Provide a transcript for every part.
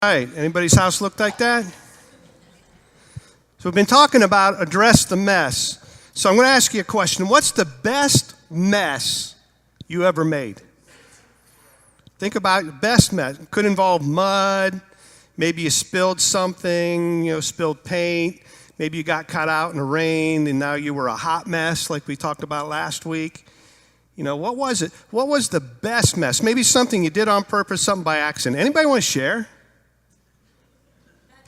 Right, anybody's house look like that? So we've been talking about address the mess. So I'm going to ask you a question. What's the best mess you ever made? Think about your best mess. It could involve mud. Maybe you spilled something, spilled paint. Maybe you got caught out in the rain and now you were a hot mess like we talked about last week. What was it? What was the best mess? Maybe something you did on purpose, something by accident. Anybody want to share?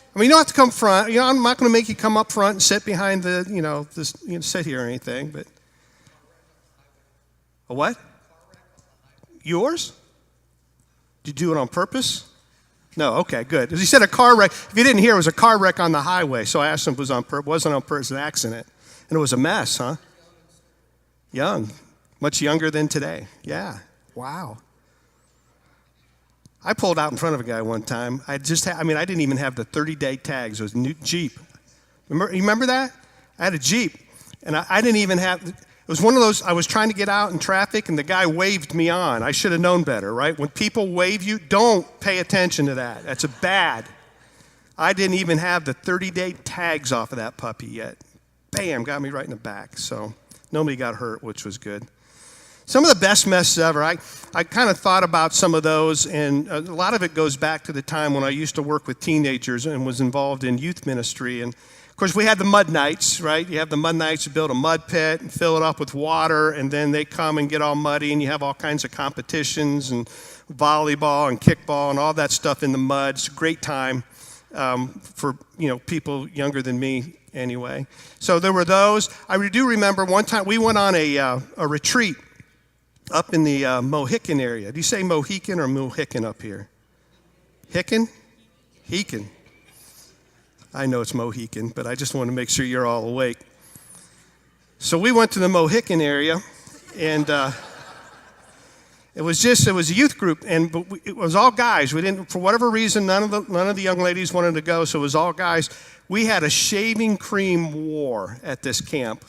I mean, you don't have to come front. I'm not going to make you come up front and sit behind sit here or anything. But a what? Yours? Did you do it on purpose? No. Okay, good. As he said, a car wreck. If you didn't hear, it was a car wreck on the highway. So I asked him if it was on purpose. It wasn't on purpose. It was an accident, and it was a mess, huh? Young, much younger than today. Yeah. Wow. I pulled out in front of a guy one time. I didn't even have the 30-day tags. It was a new Jeep. You remember that? I had a Jeep, and I didn't even have, it was one of those, I was trying to get out in traffic, and the guy waved me on. I should have known better, right? When people wave you, don't pay attention to that. That's bad. I didn't even have the 30-day tags off of that puppy yet. Bam, got me right in the back. So nobody got hurt, which was good. Some of the best messes ever, I kind of thought about some of those, and a lot of it goes back to the time when I used to work with teenagers and was involved in youth ministry. And, of course, we had the mud nights, right? You have the mud nights, you build a mud pit and fill it up with water, and then they come and get all muddy, and you have all kinds of competitions and volleyball and kickball and all that stuff in the mud. It's a great time for people younger than me anyway. So there were those. I do remember one time we went on a retreat up in the Mohican area. Do you say Mohican or Mohican up here? Hicken? Hecan. I know it's Mohican, but I just want to make sure you're all awake. So we went to the Mohican area, and it was a youth group, and it was all guys. We didn't, for whatever reason, none of the young ladies wanted to go, so it was all guys. We had a shaving cream war at this camp.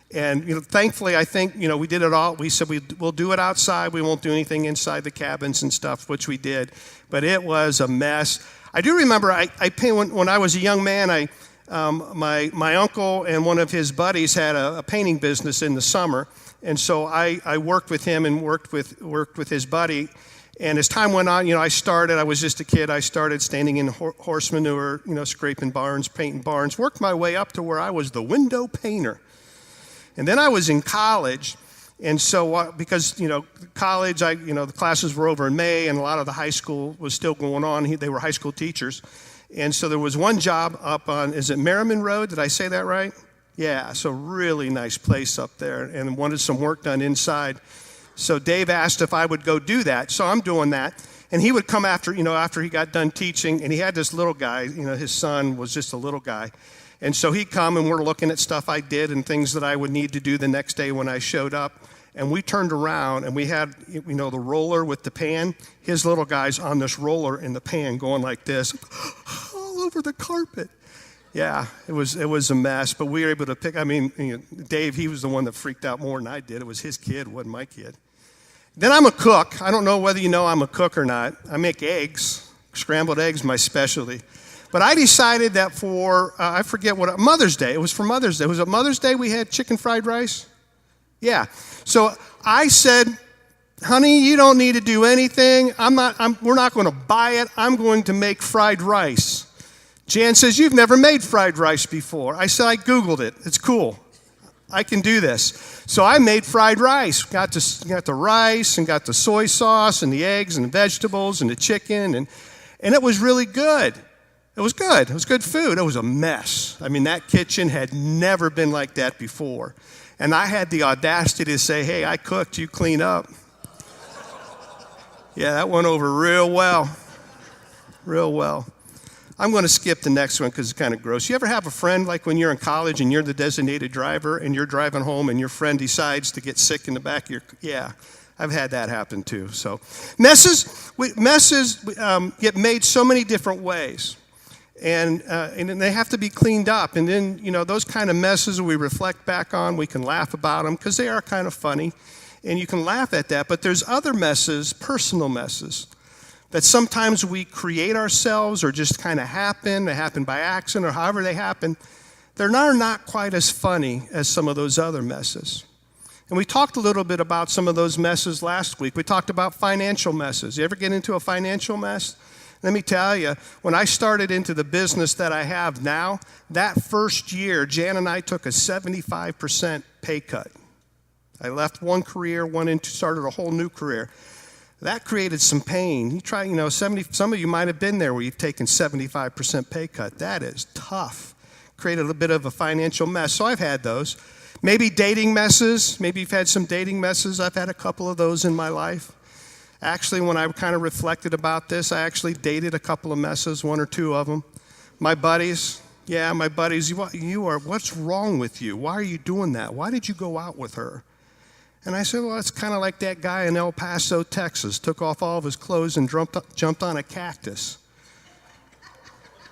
And thankfully, I think we did it all. We said we'll do it outside. We won't do anything inside the cabins and stuff, which we did. But it was a mess. I do remember when I was a young man. My uncle and one of his buddies had a painting business in the summer, and so I worked with him and worked with his buddy. And as time went on, I was just a kid. I started standing in horse manure, scraping barns, painting barns. Worked my way up to where I was the window painter. And then I was in college, and so because college, the classes were over in May, and a lot of the high school was still going on. They were high school teachers, and so there was one job up on, is it Merriman Road? Did I say that right? Yeah, so really nice place up there, and wanted some work done inside. So Dave asked if I would go do that, so I'm doing that, and he would come after he got done teaching, and he had this little guy. His son was just a little guy. And so he'd come, and we're looking at stuff I did and things that I would need to do the next day when I showed up. And we turned around, and we had, the roller with the pan. His little guy's on this roller in the pan going like this, all over the carpet. Yeah, it was a mess, but we were able to pick. Dave, he was the one that freaked out more than I did. It was his kid, it wasn't my kid. Then I'm a cook. I don't know whether you know I'm a cook or not. I make eggs. Scrambled eggs, my specialty. But I decided that for, I forget what, Mother's Day. It was for Mother's Day. Was it Mother's Day we had chicken fried rice? Yeah. So I said, honey, you don't need to do anything. We're not going to buy it. I'm going to make fried rice. Jan says, you've never made fried rice before. I said, I Googled it. It's cool. I can do this. So I made fried rice. Got the rice and got the soy sauce and the eggs and the vegetables and the chicken. And it was really good. It was good. It was good food. It was a mess. That kitchen had never been like that before. And I had the audacity to say, hey, I cooked, you clean up. Yeah, that went over real well. Real well. I'm going to skip the next one because it's kind of gross. You ever have a friend, like when you're in college and you're the designated driver and you're driving home and your friend decides to get sick in the back of your, yeah. I've had that happen too. So messes get made so many different ways. And they have to be cleaned up. And then, those kind of messes we reflect back on, we can laugh about them because they are kind of funny. And you can laugh at that. But there's other messes, personal messes. that sometimes we create ourselves or just kind of happen. They happen by accident or however they happen. They're not quite as funny as some of those other messes. And we talked a little bit about some of those messes last week. We talked about financial messes. You ever get into a financial mess? Let me tell you, when I started into the business that I have now, that first year, Jan and I took a 75% pay cut. I left one career, started a whole new career. That created some pain. Some of you might have been there where you've taken 75% pay cut. That is tough. Created a bit of a financial mess. So I've had those. Maybe dating messes. Maybe you've had some dating messes. I've had a couple of those in my life. Actually, when I kind of reflected about this, I actually dated a couple of messes, one or two of them. My buddies, what's wrong with you? Why are you doing that? Why did you go out with her? And I said, well, it's kind of like that guy in El Paso, Texas, took off all of his clothes and jumped on a cactus.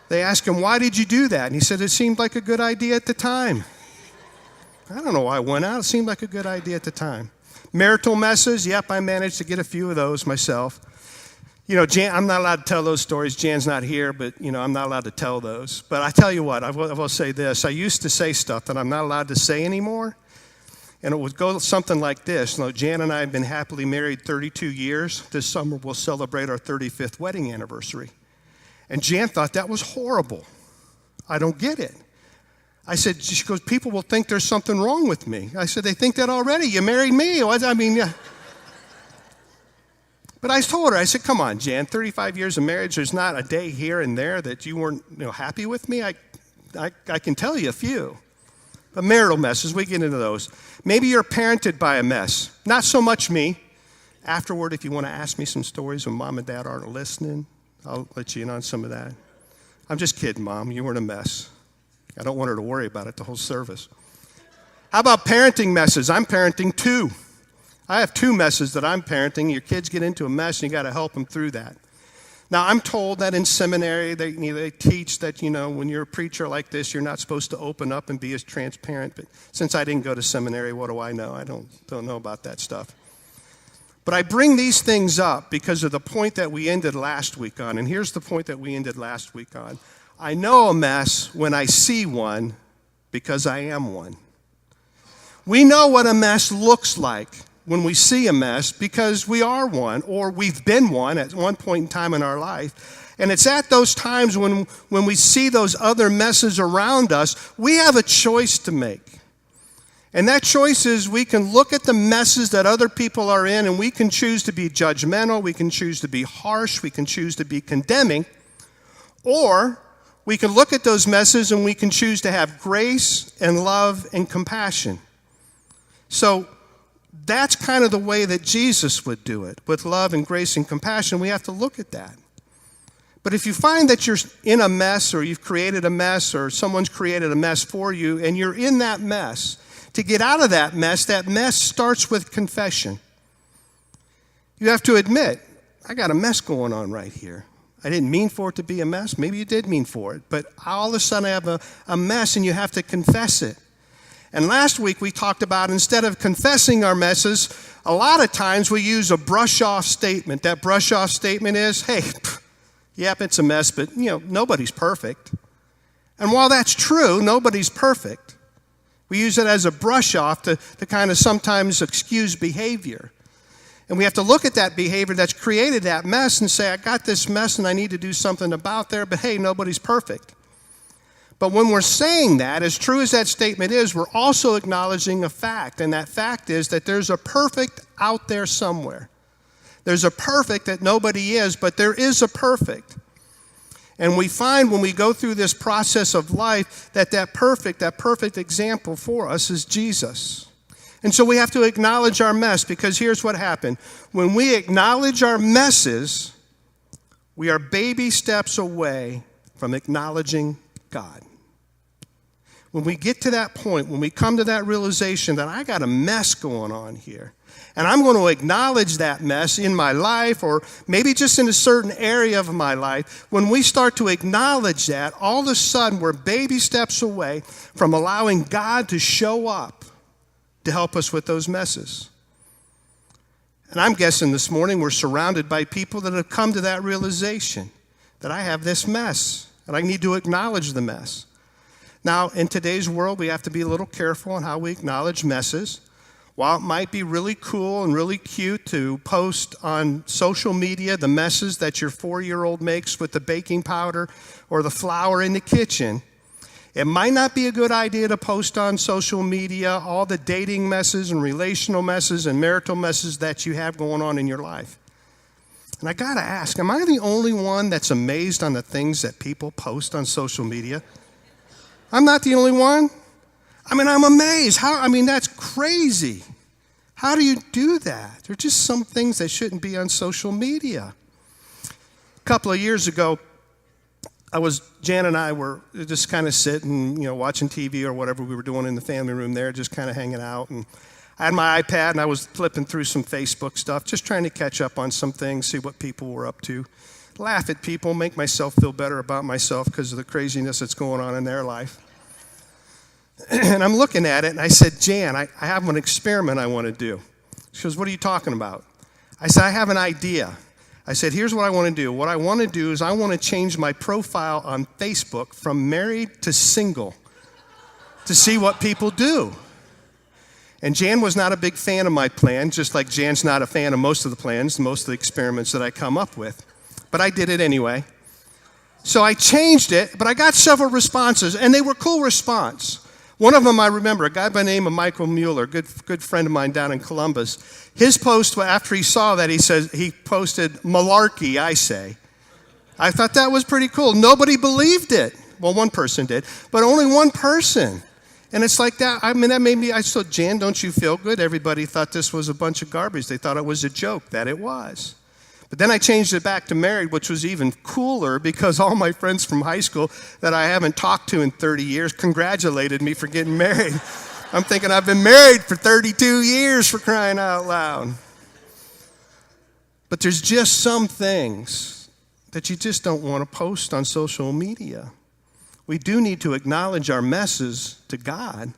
They asked him, why did you do that? And he said, it seemed like a good idea at the time. I don't know why I went out. It seemed like a good idea at the time. Marital messes, yep, I managed to get a few of those myself. Jan, I'm not allowed to tell those stories. Jan's not here, but, I'm not allowed to tell those. But I tell you what, I will say this. I used to say stuff that I'm not allowed to say anymore, and it would go something like this. Jan and I have been happily married 32 years. This summer we'll celebrate our 35th wedding anniversary. And Jan thought that was horrible. I don't get it. She goes, people will think there's something wrong with me. I said, they think that already. You married me. Yeah. But I told her, I said, come on, Jan, 35 years of marriage, there's not a day here and there that you weren't happy with me. I can tell you a few. But marital messes, we get into those. Maybe you're parented by a mess. Not so much me. Afterward, if you want to ask me some stories when mom and dad aren't listening, I'll let you in on some of that. I'm just kidding, Mom. You weren't a mess. I don't want her to worry about it the whole service. How about parenting messes? I'm parenting two. I have two messes that I'm parenting. Your kids get into a mess, and you got to help them through that. Now, I'm told that in seminary, they teach that, when you're a preacher like this, you're not supposed to open up and be as transparent. But since I didn't go to seminary, what do I know? I don't know about that stuff. But I bring these things up because of the point that we ended last week on. And here's the point that we ended last week on. I know a mess when I see one because I am one. We know what a mess looks like when we see a mess because we are one, or we've been one at one point in time in our life. And it's at those times when we see those other messes around us, we have a choice to make. And that choice is we can look at the messes that other people are in, and we can choose to be judgmental, we can choose to be harsh, we can choose to be condemning, or we can look at those messes and we can choose to have grace and love and compassion. So that's kind of the way that Jesus would do it, with love and grace and compassion. We have to look at that. But if you find that you're in a mess, or you've created a mess, or someone's created a mess for you, and you're in that mess, to get out of that mess starts with confession. You have to admit, I got a mess going on right here. I didn't mean for it to be a mess. Maybe you did mean for it. But all of a sudden I have a mess, and you have to confess it. And last week we talked about, instead of confessing our messes, a lot of times we use a brush-off statement. That brush-off statement is, hey, yep, it's a mess, but nobody's perfect. And while that's true, nobody's perfect. We use it as a brush-off to kind of sometimes excuse behavior. And we have to look at that behavior that's created that mess and say, I got this mess and I need to do something about there, but hey, nobody's perfect. But when we're saying that, as true as that statement is, we're also acknowledging a fact, and that fact is that there's a perfect out there somewhere. There's a perfect that nobody is, but there is a perfect. And we find when we go through this process of life that perfect example for us is Jesus. And so we have to acknowledge our mess, because here's what happened. When we acknowledge our messes, we are baby steps away from acknowledging God. When we get to that point, when we come to that realization that I got a mess going on here, and I'm going to acknowledge that mess in my life, or maybe just in a certain area of my life, when we start to acknowledge that, all of a sudden we're baby steps away from allowing God to show up to help us with those messes. And I'm guessing this morning we're surrounded by people that have come to that realization that I have this mess and I need to acknowledge the mess. Now, in today's world, we have to be a little careful on how we acknowledge messes. While it might be really cool and really cute to post on social media the messes that your 4-year-old makes with the baking powder or the flour in the kitchen, it might not be a good idea to post on social media all the dating messes and relational messes and marital messes that you have going on in your life. And I gotta ask, am I the only one that's amazed on the things that people post on social media? I'm not the only one. I'm amazed. That's crazy. How do you do that? There are just some things that shouldn't be on social media. A couple of years ago, Jan and I were just kind of sitting, watching TV or whatever we were doing in the family room there, just kind of hanging out. And I had my iPad and I was flipping through some Facebook stuff, just trying to catch up on some things, see what people were up to, laugh at people, make myself feel better about myself because of the craziness that's going on in their life. And I'm looking at it and I said, Jan, I have an experiment I want to do. She goes, what are you talking about? I said, I have an idea. I said, here's what I want to do. What I want to do is I want to change my profile on Facebook from married to single to see what people do. And Jan was not a big fan of my plan, just like Jan's not a fan of most of the plans, most of the experiments that I come up with. But I did it anyway. So I changed it, but I got several responses, and they were cool response. One of them I remember, a guy by the name of Michael Mueller, good friend of mine down in Columbus. His post, after he saw that, he posted, malarkey, I say. I thought that was pretty cool. Nobody believed it. Well, one person did, but only one person. And it's like that. That made me, I said, Jan, don't you feel good? Everybody thought this was a bunch of garbage. They thought it was a joke. That it was. But then I changed it back to married, which was even cooler because all my friends from high school that I haven't talked to in 30 years congratulated me for getting married. I'm thinking I've been married for 32 years, for crying out loud. But there's just some things that you just don't want to post on social media. We do need to acknowledge our messes to God.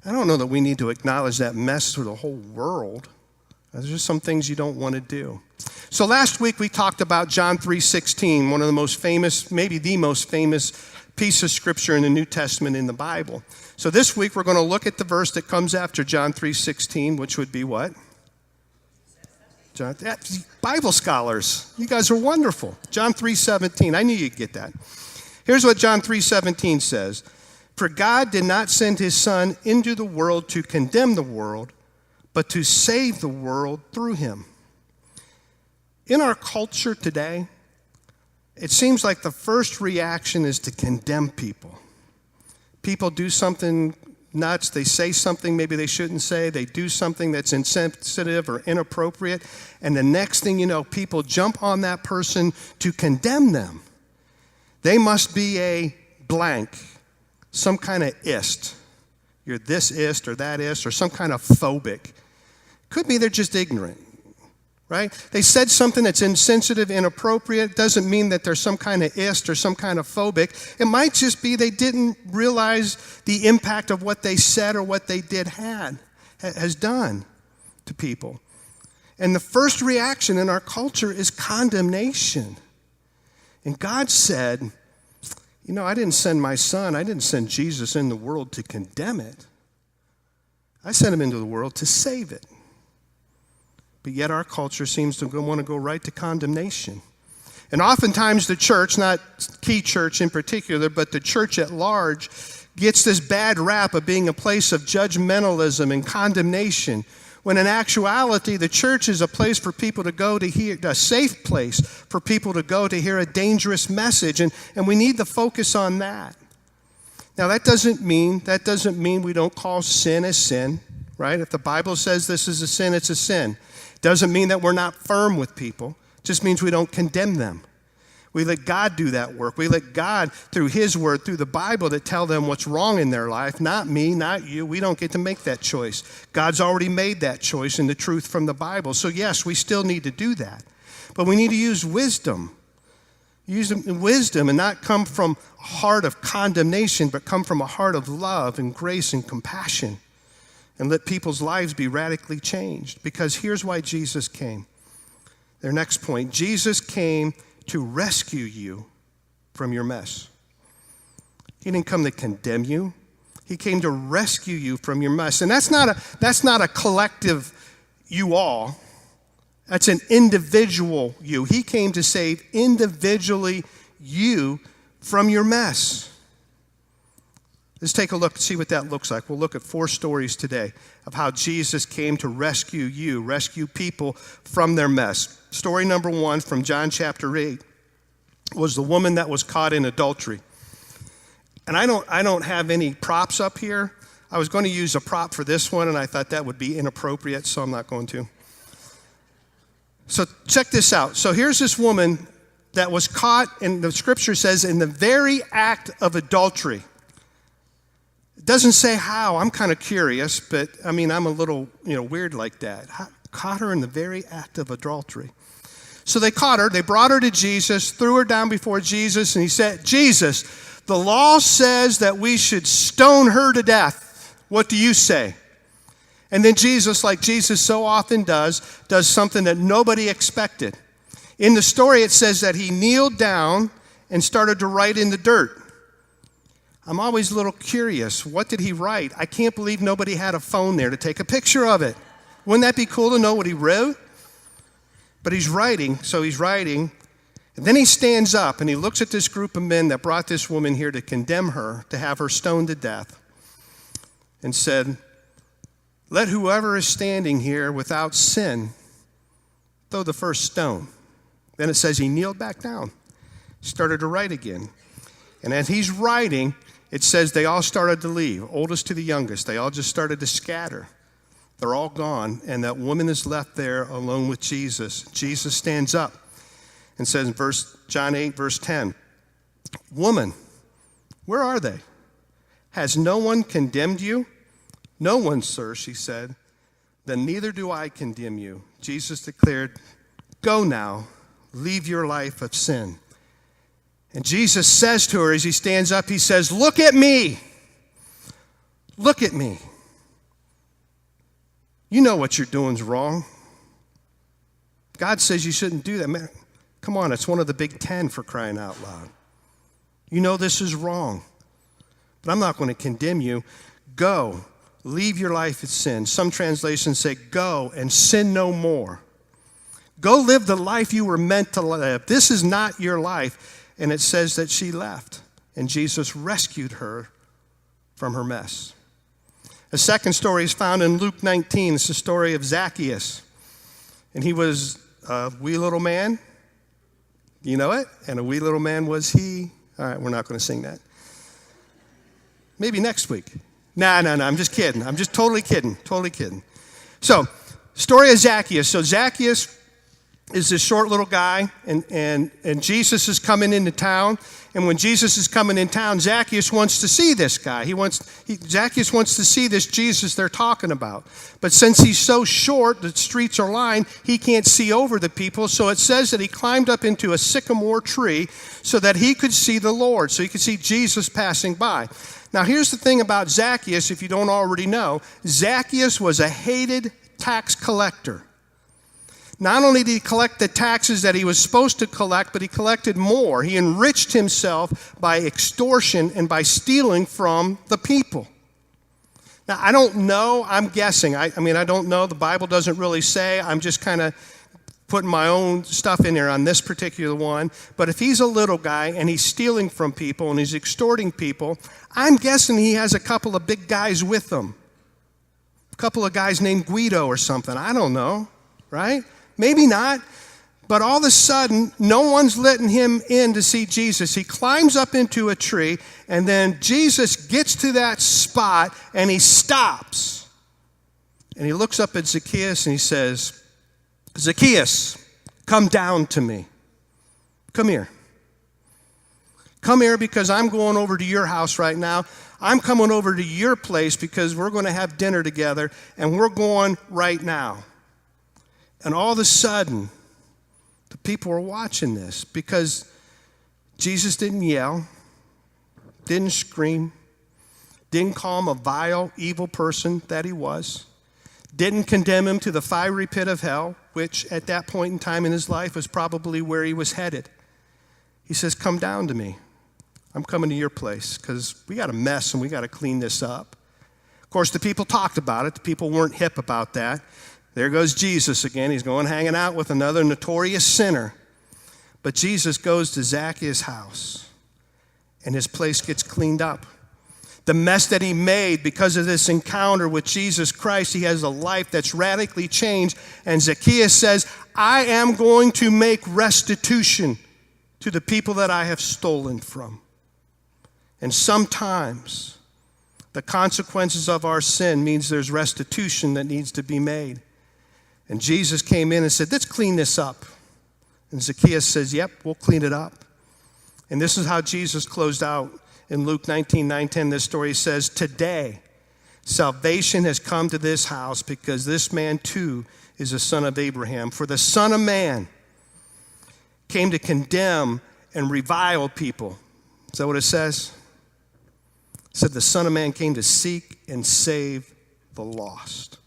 I don't know that we need to acknowledge that mess to the whole world. There's just some things you don't want to do. So last week we talked about John 3:16, one of the most famous, maybe the most famous piece of scripture in the New Testament in the Bible. So this week we're going to look at the verse that comes after John 3:16, which would be what? Bible scholars, you guys are wonderful. John 3:17, I knew you'd get that. Here's what John 3:17 says. For God did not send his Son into the world to condemn the world, but to save the world through him. In our culture today, it seems like the first reaction is to condemn people. People do something nuts, they say something maybe they shouldn't say, they do something that's insensitive or inappropriate, and the next thing you know, people jump on that person to condemn them. They must be a blank, some kind of ist. You're this ist or that ist, or some kind of phobic. Could be they're just ignorant, right? They said something that's insensitive, inappropriate. Doesn't mean that they're some kind of ist or some kind of phobic. It might just be they didn't realize the impact of what they said or what they did has done to people. And the first reaction in our culture is condemnation. And God said, I didn't send my Son, I didn't send Jesus in the world to condemn it. I sent him into the world to save it. But yet our culture seems to want to go right to condemnation. And oftentimes the church, not Key Church in particular, but the church at large, gets this bad rap of being a place of judgmentalism and condemnation, when in actuality the church is a place for people to go to hear, a safe place for people to go to hear a dangerous message, and we need to focus on that. Now that doesn't mean we don't call sin as sin, right? If the Bible says this is a sin, it's a sin. Doesn't mean that we're not firm with people. It just means we don't condemn them. We let God do that work. We let God, through his word, through the Bible, to tell them what's wrong in their life. Not me, not you. We don't get to make that choice. God's already made that choice in the truth from the Bible. So yes, we still need to do that. But we need to use wisdom. Use wisdom and not come from a heart of condemnation, but come from a heart of love and grace and compassion. and let people's lives be radically changed. Because here's why Jesus came. Their next point, Jesus came to rescue you from your mess. He didn't come to condemn you. He came to rescue you from your mess. And that's not a collective you all. That's an individual you. He came to save individually you from your mess. Let's take a look and see what that looks like. We'll look at 4 stories today of how Jesus came to rescue you, rescue people from their mess. Story number 1 from John chapter 8 was the woman that was caught in adultery. And I don't have any props up here. I was going to use a prop for this one, and I thought that would be inappropriate, so I'm not going to. So check this out. So here's this woman that was caught, and the scripture says, in the very act of adultery. It doesn't say how. I'm kind of curious, but I mean, I'm a little, weird like that. Caught her in the very act of adultery. So they caught her. They brought her to Jesus, threw her down before Jesus, and he said, Jesus, the law says that we should stone her to death. What do you say? And then Jesus, like Jesus so often does something that nobody expected. In the story, it says that he kneeled down and started to write in the dirt. I'm always a little curious. What did he write? I can't believe nobody had a phone there to take a picture of it. Wouldn't that be cool to know what he wrote? But he's writing, and then he stands up and he looks at this group of men that brought this woman here to condemn her, to have her stoned to death, and said, let whoever is standing here without sin throw the first stone. Then it says he kneeled back down, started to write again. And as he's writing, it says they all started to leave, oldest to the youngest. They all just started to scatter. They're all gone, and that woman is left there alone with Jesus. Jesus stands up and says in John 8, verse 10, woman, where are they? Has no one condemned you? No one, sir, she said. Then neither do I condemn you. Jesus declared, go now, leave your life of sin. And Jesus says to her as he stands up, he says, look at me. Look at me. You know what you're doing is wrong. God says you shouldn't do that. Man, come on, it's one of the big 10 for crying out loud. You know this is wrong. But I'm not going to condemn you. Go, leave your life of sin. Some translations say, go and sin no more. Go live the life you were meant to live. This is not your life. And it says that she left, and Jesus rescued her from her mess. A second story is found in Luke 19. It's the story of Zacchaeus. And he was a wee little man. You know it? And a wee little man was he. All right, we're not going to sing that. Maybe next week. No, I'm just kidding. I'm just totally kidding. So, story of Zacchaeus. So Zacchaeus is this short little guy, and Jesus is coming into town. And when Jesus is coming in town, Zacchaeus wants to see this guy. Zacchaeus wants to see this Jesus they're talking about. But since he's so short, the streets are lined, he can't see over the people. So it says that he climbed up into a sycamore tree so that he could see the Lord, so he could see Jesus passing by. Now here's the thing about Zacchaeus, if you don't already know. Zacchaeus was a hated tax collector. Not only did he collect the taxes that he was supposed to collect, but he collected more. He enriched himself by extortion and by stealing from the people. Now, I don't know. I'm guessing. I don't know. The Bible doesn't really say. I'm just kind of putting my own stuff in there on this particular one. But if he's a little guy and he's stealing from people and he's extorting people, I'm guessing he has a couple of big guys with him. A couple of guys named Guido or something. I don't know, right? Maybe not, but all of a sudden, no one's letting him in to see Jesus. He climbs up into a tree, and then Jesus gets to that spot, and he stops. And he looks up at Zacchaeus, and he says, Zacchaeus, come down to me. Come here. Come here because I'm going over to your house right now. I'm coming over to your place because we're going to have dinner together, and we're going right now. And all of a sudden, the people were watching this because Jesus didn't yell, didn't scream, didn't call him a vile, evil person that he was, didn't condemn him to the fiery pit of hell, which at that point in time in his life was probably where he was headed. He says, come down to me. I'm coming to your place because we got a mess and we got to clean this up. Of course, the people talked about it. The people weren't hip about that. There goes Jesus again. He's going hanging out with another notorious sinner. But Jesus goes to Zacchaeus' house, and his place gets cleaned up. The mess that he made because of this encounter with Jesus Christ, he has a life that's radically changed. And Zacchaeus says, I am going to make restitution to the people that I have stolen from. And sometimes the consequences of our sin means there's restitution that needs to be made. And Jesus came in and said, let's clean this up. And Zacchaeus says, yep, we'll clean it up. And this is how Jesus closed out in Luke 19:9-10. This story says, today salvation has come to this house because this man too is a son of Abraham. For the Son of Man came to condemn and revile people. Is that what it says? It said the Son of Man came to seek and save the lost.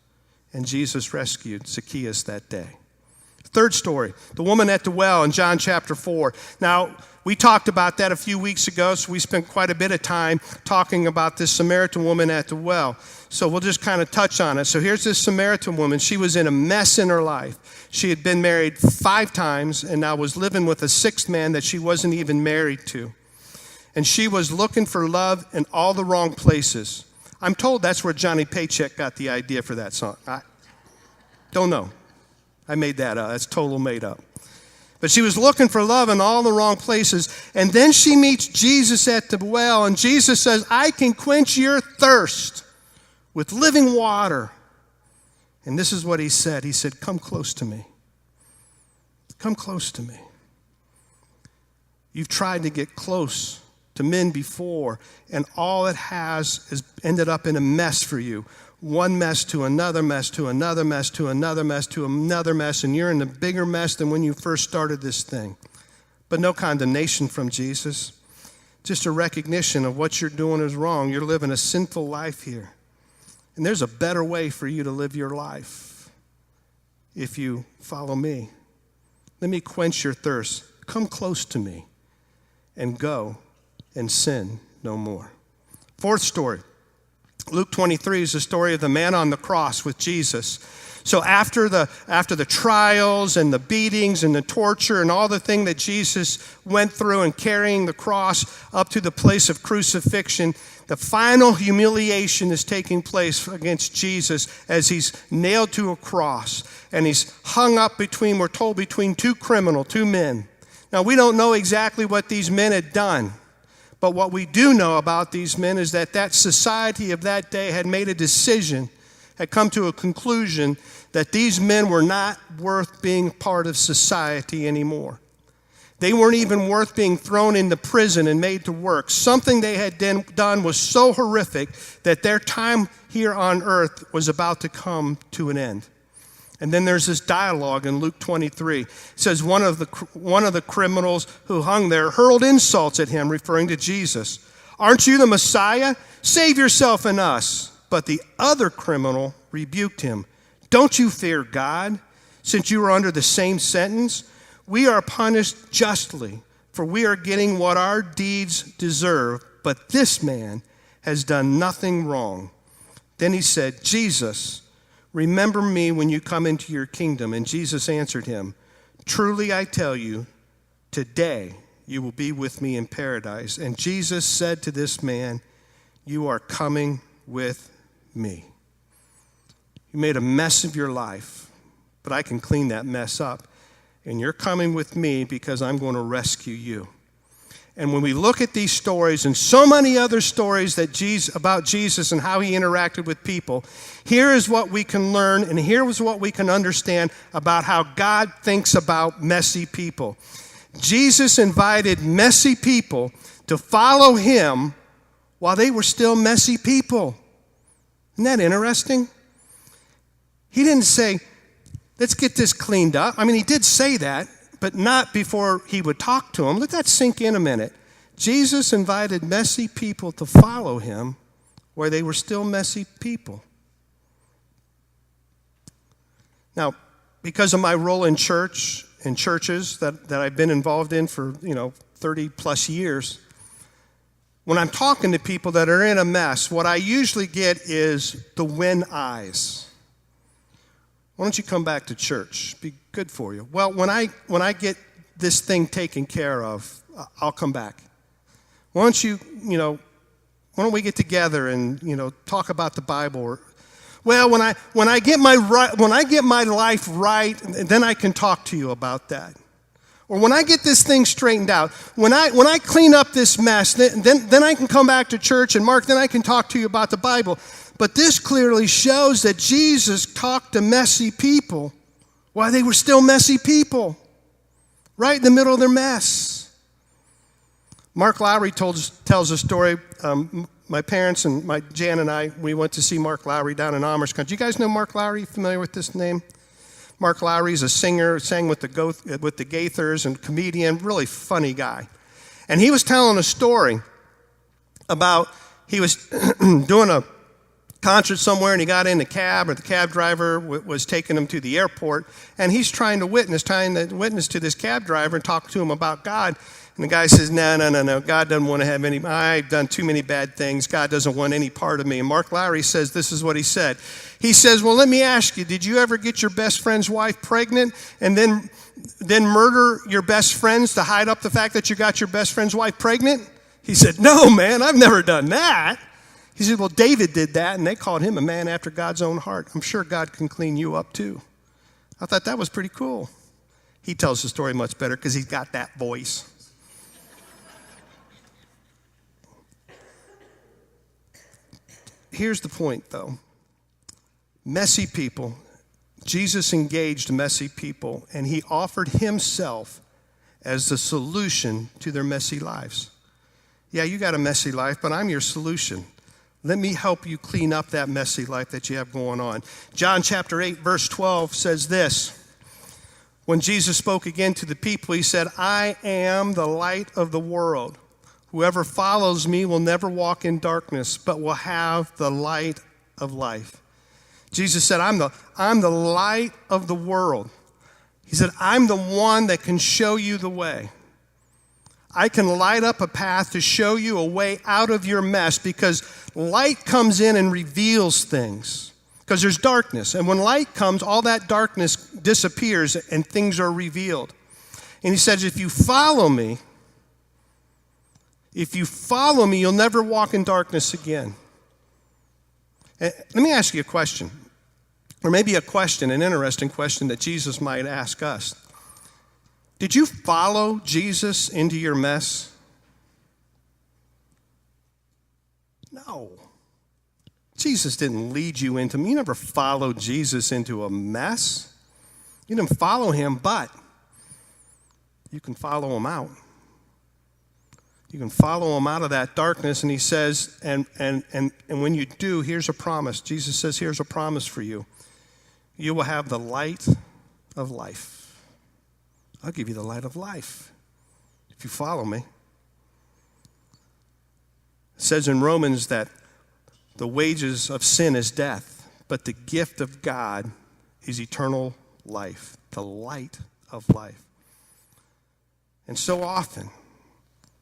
And Jesus rescued Zacchaeus that day. Third story, the woman at the well in John chapter 4. Now, we talked about that a few weeks ago, so we spent quite a bit of time talking about this Samaritan woman at the well. So we'll just kind of touch on it. So here's this Samaritan woman. She was in a mess in her life. She had been married 5 times and now was living with a 6th man that she wasn't even married to. And she was looking for love in all the wrong places. I'm told that's where Johnny Paycheck got the idea for that song. I don't know. I made that up. That's total made up. But she was looking for love in all the wrong places. And then she meets Jesus at the well. And Jesus says, I can quench your thirst with living water. And this is what he said. He said, come close to me. Come close to me. You've tried to get close to men before, and all it has is ended up in a mess for you. One mess to another mess to another mess to another mess to another mess, and you're in a bigger mess than when you first started this thing. But no condemnation from Jesus. Just a recognition of what you're doing is wrong. You're living a sinful life here. And there's a better way for you to live your life if you follow me. Let me quench your thirst. Come close to me and go and sin no more. Fourth story. Luke 23 is the story of the man on the cross with Jesus. So after the trials and the beatings and the torture and all the thing that Jesus went through and carrying the cross up to the place of crucifixion, the final humiliation is taking place against Jesus as he's nailed to a cross. And he's hung up between, we're told, between 2 men. Now, we don't know exactly what these men had done. But what we do know about these men is that society of that day had made a decision, had come to a conclusion that these men were not worth being part of society anymore. They weren't even worth being thrown into prison and made to work. Something they had done was so horrific that their time here on earth was about to come to an end. And then there's this dialogue in Luke 23. It says one of the criminals who hung there hurled insults at him, referring to Jesus. Aren't you the Messiah? Save yourself and us. But the other criminal rebuked him. Don't you fear God, since you are under the same sentence? We are punished justly, for we are getting what our deeds deserve. But this man has done nothing wrong. Then he said, Jesus, remember me when you come into your kingdom. And Jesus answered him, truly I tell you, today you will be with me in paradise. And Jesus said to this man, you are coming with me. You made a mess of your life, but I can clean that mess up. And you're coming with me because I'm going to rescue you. And when we look at these stories and so many other stories about Jesus and how he interacted with people, here is what we can learn and here is what we can understand about how God thinks about messy people. Jesus invited messy people to follow him while they were still messy people. Isn't that interesting? He didn't say, let's get this cleaned up. I mean, he did say that, but not before he would talk to them. Let that sink in a minute. Jesus invited messy people to follow him while they were still messy people. Now, because of my role in church and churches that I've been involved in for, 30 plus years, when I'm talking to people that are in a mess, what I usually get is the win eyes. Why don't you come back to church? Be good for you. Well, when I get this thing taken care of, I'll come back. Why don't we get together and, talk about the Bible? Or, well, when I get my life right, then I can talk to you about that. Or when I get this thing straightened out, when I clean up this mess, then I can come back to church, and Mark, then I can talk to you about the Bible. But this clearly shows that Jesus talked to messy people while they were still messy people, right in the middle of their mess. Mark Lowry tells a story. My parents and Jan and I, we went to see Mark Lowry down in Amish country. You guys know Mark Lowry? Familiar with this name? Mark Lowry is a singer, sang with the Gaithers and comedian, really funny guy. And he was telling a story about he was doing a concert somewhere and he got in a cab, or the cab driver was taking him to the airport, and he's trying to witness to this cab driver and talk to him about God. And the guy says, no, God doesn't want to have any, I've done too many bad things. God doesn't want any part of me. And Mark Lowry says, this is what he said. He says, well, let me ask you, did you ever get your best friend's wife pregnant and then murder your best friends to hide up the fact that you got your best friend's wife pregnant? He said, no, man, I've never done that. He said, well, David did that, and they called him a man after God's own heart. I'm sure God can clean you up too. I thought that was pretty cool. He tells the story much better because he's got that voice. Here's the point, though. Messy people. Jesus engaged messy people, and he offered himself as the solution to their messy lives. Yeah, you got a messy life, but I'm your solution. Let me help you clean up that messy life that you have going on. John chapter 8, verse 12 says this. When Jesus spoke again to the people, he said, I am the light of the world. Whoever follows me will never walk in darkness, but will have the light of life. Jesus said, I'm the light of the world. He said, I'm the one that can show you the way. I can light up a path to show you a way out of your mess, because light comes in and reveals things. Because there's darkness. And when light comes, all that darkness disappears and things are revealed. And he says, if you follow me, you'll never walk in darkness again. Let me ask you a question, or maybe an interesting question that Jesus might ask us. Did you follow Jesus into your mess? No. Jesus didn't lead you into, you never followed Jesus into a mess. You didn't follow him, but you can follow him out. You can follow him out of that darkness, and he says, and when you do, here's a promise. Jesus says, here's a promise for you. You will have the light of life. I'll give you the light of life if you follow me. It says in Romans that the wages of sin is death, but the gift of God is eternal life, the light of life. And so often,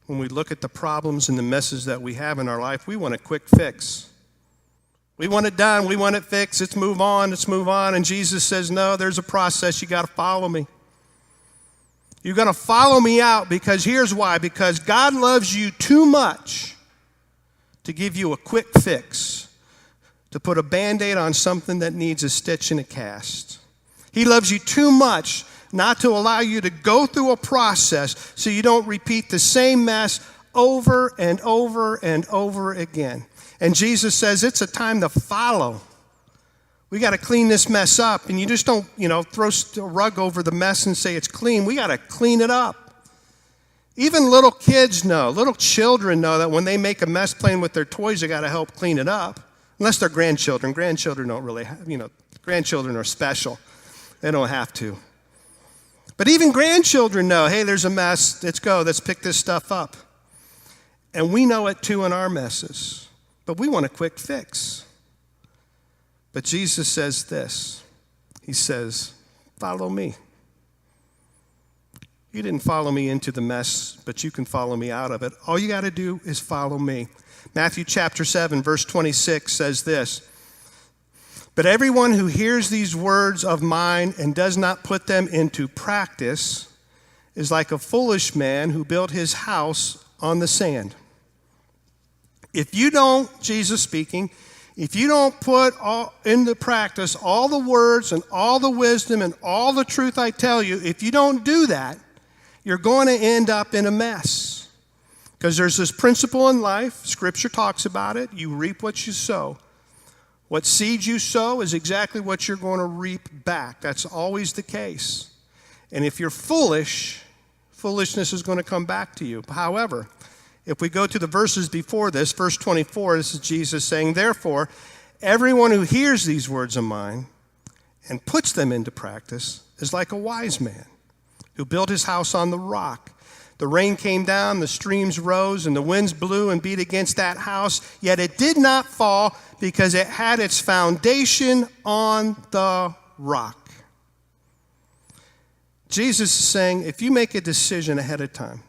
when we look at the problems and the messes that we have in our life, we want a quick fix. We want it done. We want it fixed. Let's move on. And Jesus says, no, there's a process. You got to follow me. You're going to follow me out, because here's why. Because God loves you too much to give you a quick fix, to put a Band-Aid on something that needs a stitch and a cast. He loves you too much not to allow you to go through a process so you don't repeat the same mess over and over and over again. And Jesus says it's a time to follow. We got to clean this mess up. And you just don't, throw a rug over the mess and say it's clean. We got to clean it up. Even little kids know, little children know that when they make a mess playing with their toys, they got to help clean it up. Unless they're grandchildren. Grandchildren don't really have, grandchildren are special. They don't have to. But even grandchildren know, hey, there's a mess. Let's go. Let's pick this stuff up. And we know it too in our messes. But we want a quick fix. But Jesus says this. He says, follow me. You didn't follow me into the mess, but you can follow me out of it. All you got to do is follow me. Matthew chapter 7, verse 26 says this. But everyone who hears these words of mine and does not put them into practice is like a foolish man who built his house on the sand. If you don't, Jesus speaking, if you don't put into practice all the words and all the wisdom and all the truth I tell you, if you don't do that, you're going to end up in a mess. Because there's this principle in life, Scripture talks about it, you reap what you sow. What seed you sow is exactly what you're going to reap back. That's always the case. And if you're foolish, foolishness is going to come back to you. However, if we go to the verses before this, verse 24, this is Jesus saying, therefore, everyone who hears these words of mine and puts them into practice is like a wise man who built his house on the rock. The rain came down, the streams rose, and the winds blew and beat against that house, yet it did not fall because it had its foundation on the rock. Jesus is saying, if you make a decision ahead of time,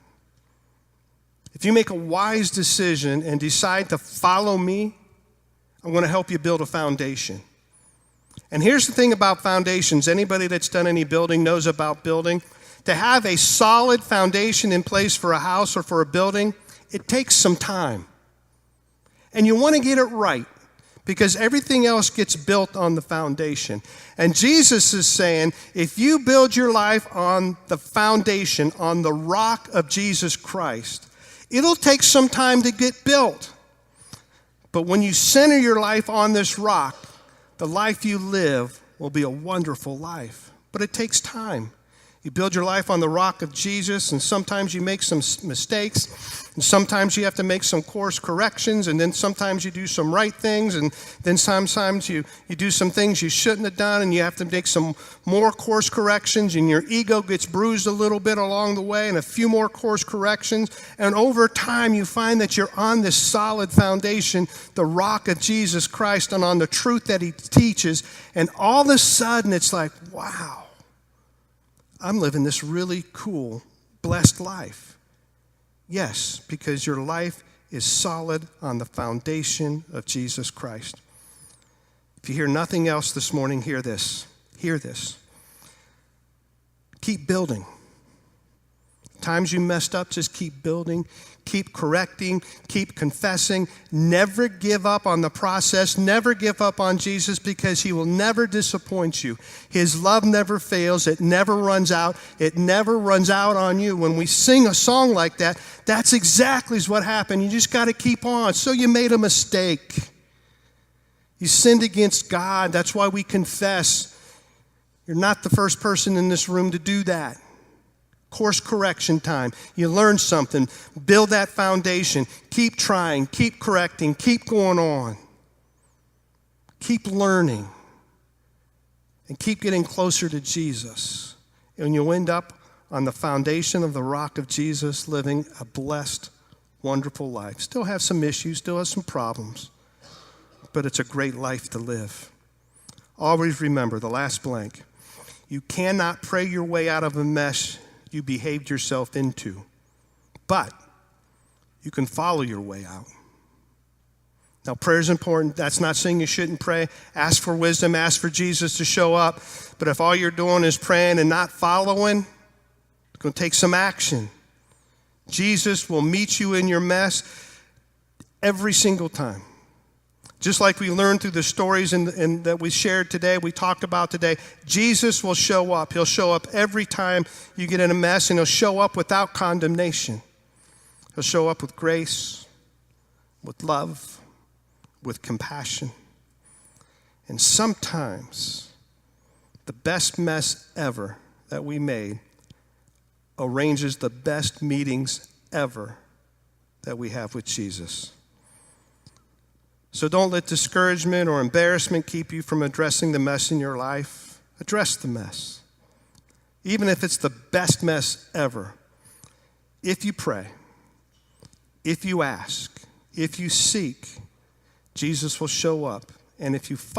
if you make a wise decision and decide to follow me, I'm going to help you build a foundation. And here's the thing about foundations. Anybody that's done any building knows about building. To have a solid foundation in place for a house or for a building, it takes some time. And you want to get it right because everything else gets built on the foundation. And Jesus is saying, if you build your life on the foundation, on the rock of Jesus Christ, it'll take some time to get built. But when you center your life on this rock, the life you live will be a wonderful life. But it takes time. You build your life on the rock of Jesus, and sometimes you make some mistakes, and sometimes you have to make some course corrections, and then sometimes you do some right things, and then sometimes you do some things you shouldn't have done, and you have to make some more course corrections, and your ego gets bruised a little bit along the way, and a few more course corrections, and over time you find that you're on this solid foundation, the rock of Jesus Christ, and on the truth that he teaches, and all of a sudden it's like, wow. I'm living this really cool, blessed life. Yes, because your life is solid on the foundation of Jesus Christ. If you hear nothing else this morning, hear this. Hear this. Keep building. Times you messed up, just keep building, keep correcting, keep confessing. Never give up on the process. Never give up on Jesus because he will never disappoint you. His love never fails. It never runs out. It never runs out on you. When we sing a song like that, that's exactly what happened. You just got to keep on. So you made a mistake. You sinned against God. That's why we confess. You're not the first person in this room to do that. Course correction time. You learn something. Build that foundation. Keep trying. Keep correcting. Keep going on. Keep learning. And keep getting closer to Jesus. And you'll end up on the foundation of the rock of Jesus, living a blessed, wonderful life. Still have some issues. Still have some problems. But it's a great life to live. Always remember, the last blank. You cannot pray your way out of a mess you behaved yourself into. But you can follow your way out. Now, prayer is important. That's not saying you shouldn't pray. Ask for wisdom. Ask for Jesus to show up. But if all you're doing is praying and not following, it's going to take some action. Jesus will meet you in your mess every single time. Just like we learned through the stories that we shared today, we talked about today, Jesus will show up. He'll show up every time you get in a mess, and he'll show up without condemnation. He'll show up with grace, with love, with compassion. And sometimes the best mess ever that we made arranges the best meetings ever that we have with Jesus. So don't let discouragement or embarrassment keep you from addressing the mess in your life. Address the mess. Even if it's the best mess ever. If you pray, if you ask, if you seek, Jesus will show up. And if you follow